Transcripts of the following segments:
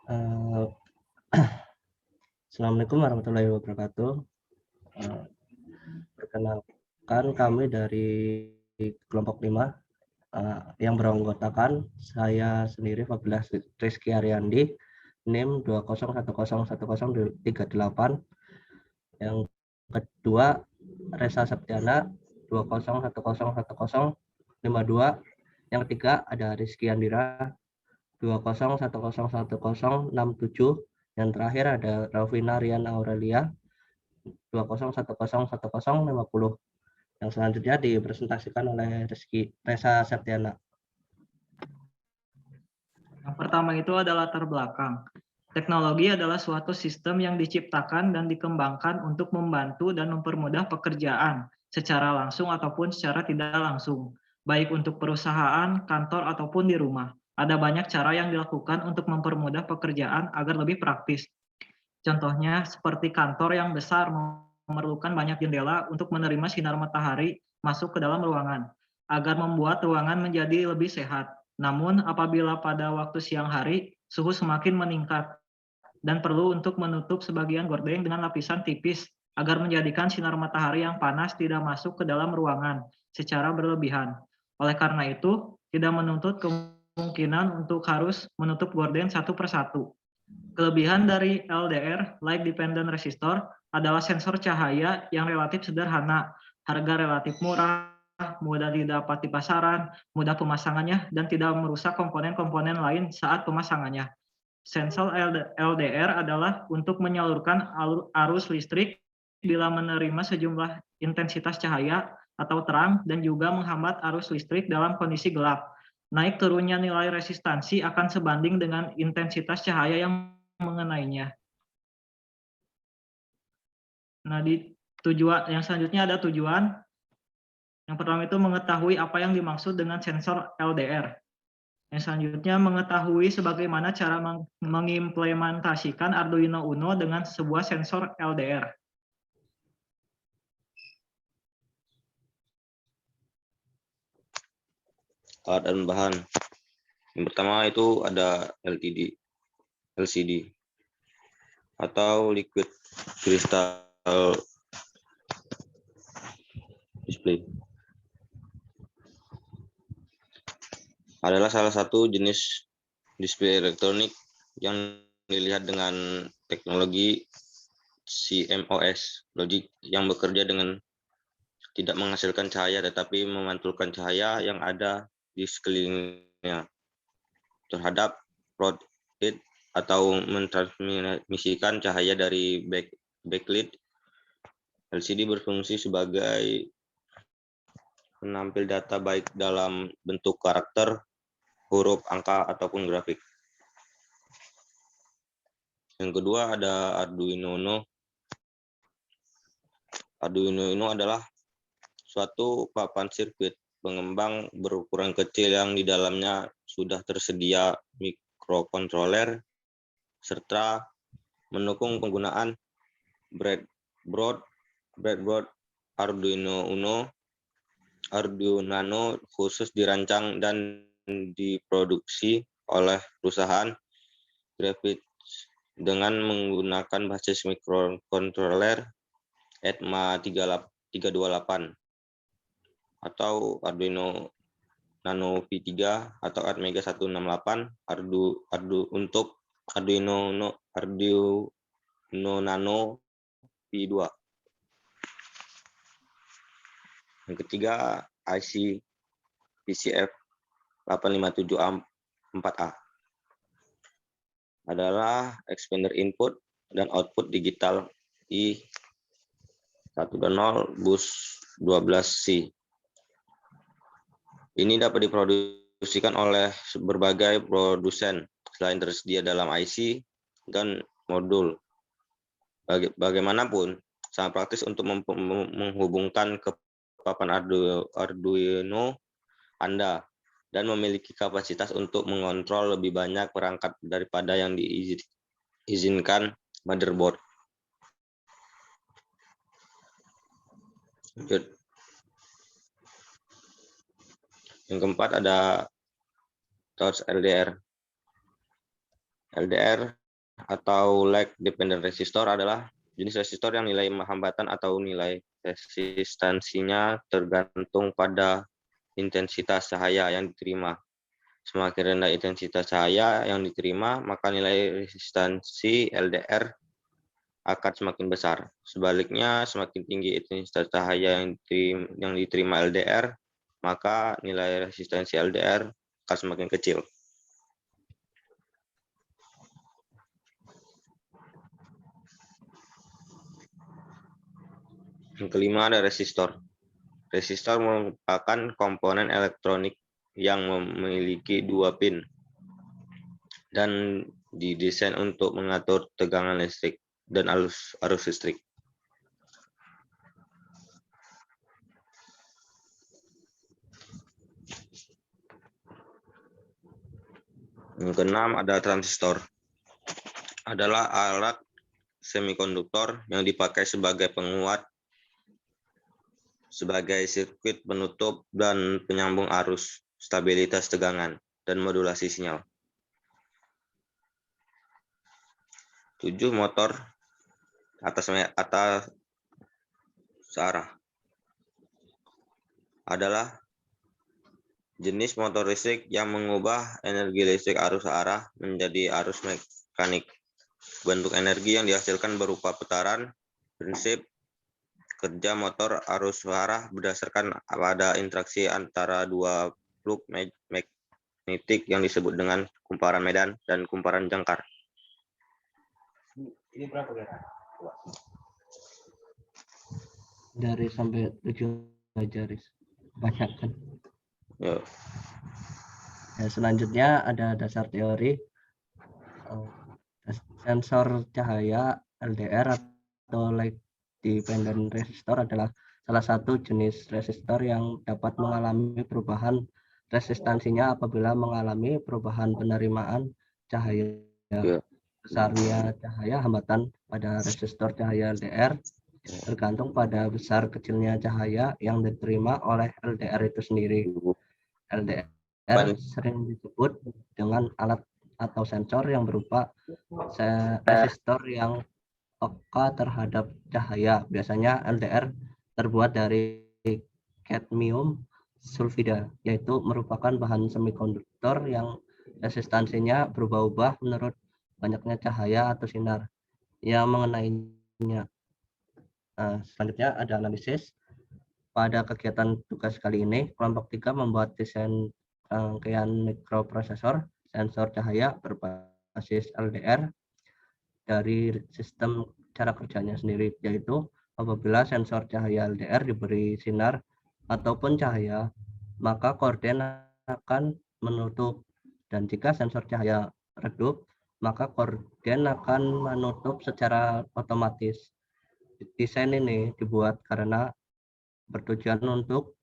Eh, Assalamualaikum warahmatullahi wabarakatuh. Eh, Perkenalkan kami dari kelompok 5 yang beranggotakan saya sendiri Fadilah Rizky Ariandi, NIM 201010138. Yang kedua Reza Septiana 201010152. Yang ketiga ada Rizky Andira 201010167. Yang terakhir ada Raufina Rian Aurelia 201010150. Yang selanjutnya dipresentasikan oleh Reza Septiana. Yang pertama itu adalah latar belakang. Teknologi adalah suatu sistem yang diciptakan dan dikembangkan untuk membantu dan mempermudah pekerjaan secara langsung ataupun secara tidak langsung, baik untuk perusahaan, kantor, ataupun di rumah. Ada banyak cara yang dilakukan untuk mempermudah pekerjaan agar lebih praktis. Contohnya seperti kantor yang besar memerlukan banyak jendela untuk menerima sinar matahari masuk ke dalam ruangan, agar membuat ruangan menjadi lebih sehat. Namun apabila pada waktu siang hari, suhu semakin meningkat dan perlu untuk menutup sebagian gorden dengan lapisan tipis agar menjadikan sinar matahari yang panas tidak masuk ke dalam ruangan secara berlebihan. Oleh karena itu, tidak menuntut kemungkinan untuk harus menutup gorden satu persatu. Kelebihan dari LDR, Light Dependent Resistor, adalah sensor cahaya yang relatif sederhana, harga relatif murah, mudah didapat di pasaran, mudah pemasangannya, dan tidak merusak komponen-komponen lain saat pemasangannya. Sensor LDR adalah untuk menyalurkan arus listrik bila menerima sejumlah intensitas cahaya atau terang dan juga menghambat arus listrik dalam kondisi gelap. Naik turunnya nilai resistansi akan sebanding dengan intensitas cahaya yang mengenainya. Nah, di tujuan yang selanjutnya ada tujuan. Yang pertama itu mengetahui apa yang dimaksud dengan sensor LDR. Yang selanjutnya mengetahui sebagaimana cara mengimplementasikan Arduino Uno dengan sebuah sensor LDR. Alat dan bahan. Yang pertama itu ada LCD atau liquid crystal display. Adalah salah satu jenis display elektronik yang dilihat dengan teknologi CMOS logic yang bekerja dengan tidak menghasilkan cahaya tetapi memantulkan cahaya yang ada di sekelilingnya terhadap floodlight atau mentransmisikan cahaya dari backlight. LCD berfungsi sebagai penampil data baik dalam bentuk karakter, huruf, angka, ataupun grafik. Yang kedua ada Arduino Uno. Arduino Uno adalah suatu papan sirkuit pengembang berukuran kecil yang di dalamnya sudah tersedia mikrokontroler serta mendukung penggunaan breadboard Arduino Uno. Arduino khusus dirancang dan diproduksi oleh perusahaan Graphics dengan menggunakan basis mikrokontroler ETMA 328 atau Arduino Nano V3 atau Atmega 168 untuk Arduino Nano V2. Yang ketiga IC PCF 857A4A adalah expander input dan output digital I120 bus 12C. Ini dapat diproduksikan oleh berbagai produsen selain tersedia dalam IC dan modul. Bagaimanapun, sangat praktis untuk menghubungkan ke papan Arduino Anda dan memiliki kapasitas untuk mengontrol lebih banyak perangkat daripada yang diizinkan motherboard. Yang keempat ada Touch LDR. LDR atau lag dependent resistor adalah jenis resistor yang nilai hambatan atau nilai resistansinya tergantung pada intensitas cahaya yang diterima. Semakin rendah intensitas cahaya yang diterima, maka nilai resistansi LDR akan semakin besar. Sebaliknya, semakin tinggi intensitas cahaya yang diterima LDR, maka nilai resistansi LDR akan semakin kecil. Yang kelima ada resistor. Resistor merupakan komponen elektronik yang memiliki 2 pin dan didesain untuk mengatur tegangan listrik dan arus listrik. Yang keenam ada transistor. Adalah alat semikonduktor yang dipakai sebagai penguat, sebagai sirkuit penutup dan penyambung arus, stabilitas tegangan, dan modulasi sinyal. 7. Motor atas searah. Adalah jenis motor listrik yang mengubah energi listrik arus arah menjadi arus mekanik. Bentuk energi yang dihasilkan berupa putaran. Prinsip kerja motor arus arah berdasarkan pada interaksi antara dua flux magnetik yang disebut dengan kumparan medan dan kumparan jangkar. Ini berapa kira? Dari sampai 7 aja, Riz. Banyak kan. Yo. Ya, selanjutnya ada dasar teori. Sensor cahaya LDR atau light dependent resistor adalah salah satu jenis resistor yang dapat mengalami perubahan resistansinya apabila mengalami perubahan penerimaan cahaya. Ya. Besarnya cahaya hambatan pada resistor cahaya LDR tergantung pada besar kecilnya cahaya yang diterima oleh LDR itu sendiri. LDR sering disebut dengan alat atau sensor yang berupa resistor yang peka terhadap cahaya. Biasanya LDR terbuat dari kadmium sulfida, yaitu merupakan bahan semikonduktor yang resistansinya berubah-ubah menurut banyaknya cahaya atau sinar yang mengenainya. Selanjutnya ada analisis. Pada kegiatan tugas kali ini, kelompok 3 membuat desain rangkaian mikroprosesor sensor cahaya berbasis LDR dari sistem cara kerjanya sendiri, yaitu apabila sensor cahaya LDR diberi sinar ataupun cahaya, maka korden akan menutup, dan jika sensor cahaya redup, maka korden akan menutup secara otomatis. Desain ini dibuat karena bertujuan untuk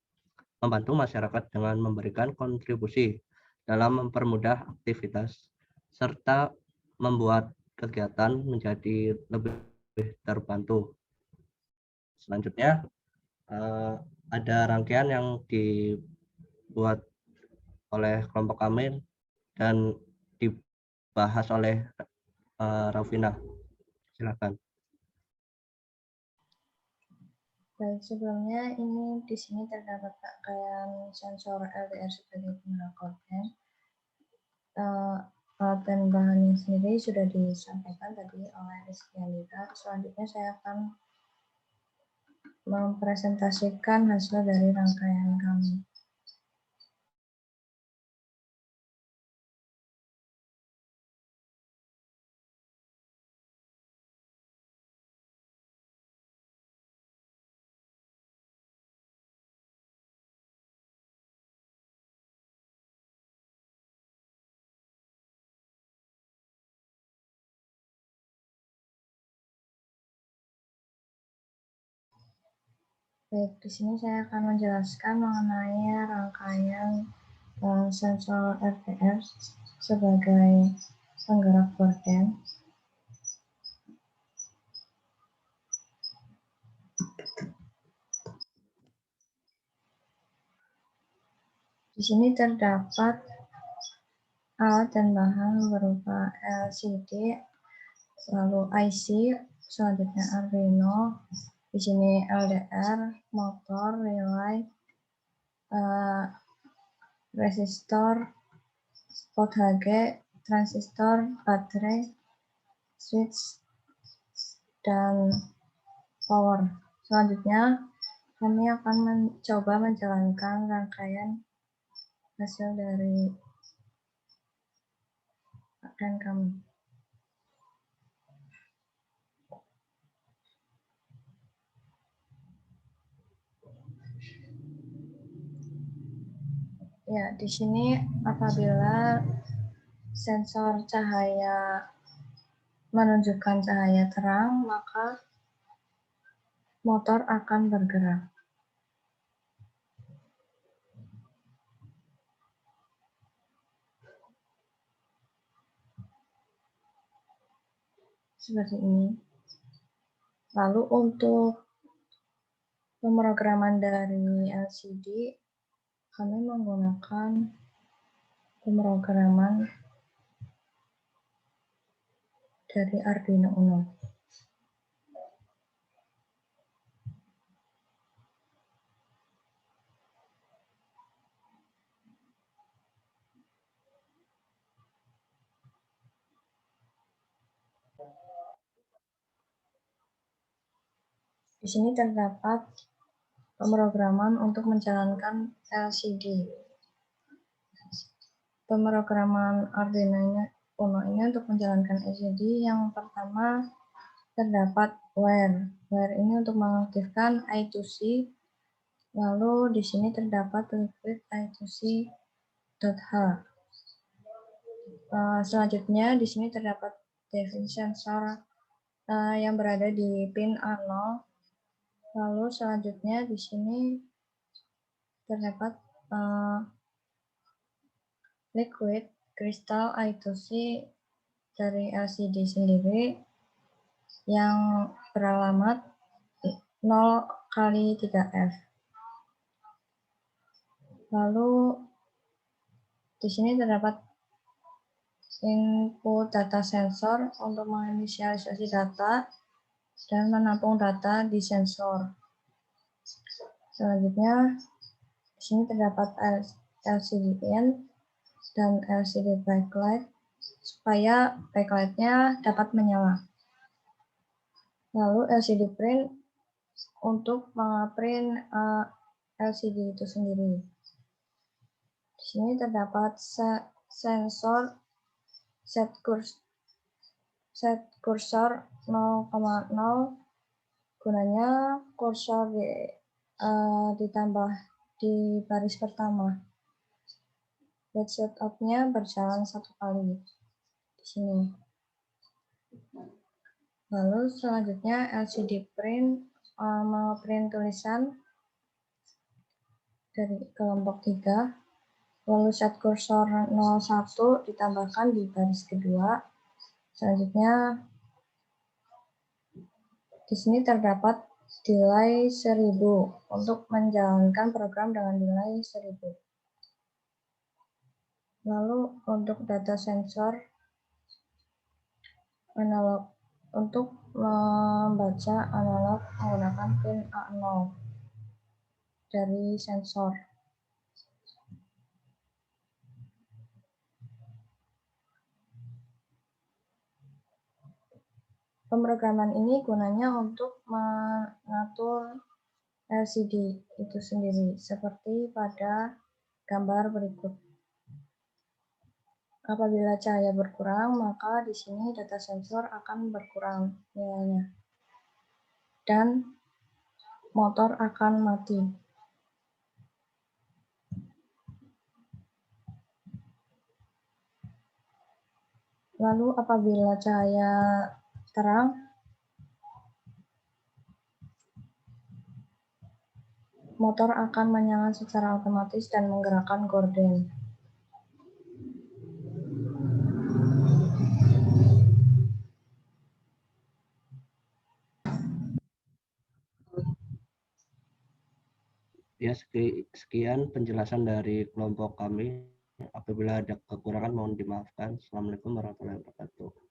membantu masyarakat dengan memberikan kontribusi dalam mempermudah aktivitas serta membuat kegiatan menjadi lebih terbantu. Selanjutnya ada rangkaian yang dibuat oleh kelompok kami dan dibahas oleh Raufina. Silakan. Baik, sebelumnya ini di sini terdapat rangkaian sensor LDR sebagai pengerak korden. Alat dan bahannya sendiri sudah disampaikan tadi oleh Rizky Andika. Selanjutnya saya akan mempresentasikan hasil dari rangkaian kami. Baik, di sini saya akan menjelaskan mengenai rangkaian sensor LDR sebagai penggerak korden. Di sini terdapat alat dan bahan berupa LCD, lalu IC, selanjutnya Arduino, di sini LDR, motor, relay, resistor, port HG, transistor, baterai, switch, dan power. Selanjutnya, kami akan mencoba menjalankan rangkaian hasil dari rangkaian kami. Ya, di sini apabila sensor cahaya menunjukkan cahaya terang, maka motor akan bergerak. Seperti ini. Lalu untuk pemrograman dari LCD, kami menggunakan pemrograman dari Arduino Uno. Di sini terdapat pemrograman untuk menjalankan LCD. Pemrograman Arduino Uno ini untuk menjalankan LCD yang pertama terdapat where. Where ini untuk mengaktifkan I2C. Lalu di sini terdapat liquid I2C.H. Selanjutnya di sini terdapat device sensor yang berada di pin A0. Lalu selanjutnya di sini terdapat liquid crystal I2C dari LCD sendiri yang beralamat 0x3F. Lalu di sini terdapat input data sensor untuk menginisialisasi data dan menampung data di sensor. Selanjutnya di sini terdapat LCD in dan LCD backlight supaya backlightnya dapat menyala. Lalu LCD print untuk mengeprint LCD itu sendiri. Di sini terdapat sensor set kursor 0,0 gunanya kursor ditambah di baris pertama. LED setup-nya berjalan 1 kali di sini. Lalu selanjutnya LCD print mengeprint tulisan dari kelompok 3. Lalu set kursor 01 ditambahkan di baris kedua. Selanjutnya di sini terdapat delay 1000 untuk menjalankan program dengan delay 1000. Lalu untuk data sensor analog untuk membaca analog menggunakan pin A0 dari sensor. Pemrograman ini gunanya untuk mengatur LCD itu sendiri, seperti pada gambar berikut. Apabila cahaya berkurang, maka di sini data sensor akan berkurang nilainya. Dan motor akan mati. Lalu apabila cahaya terang, motor akan menyala secara otomatis dan menggerakkan gorden. Ya, sekian penjelasan dari kelompok kami. Apabila ada kekurangan mohon dimaafkan. Assalamualaikum warahmatullahi wabarakatuh.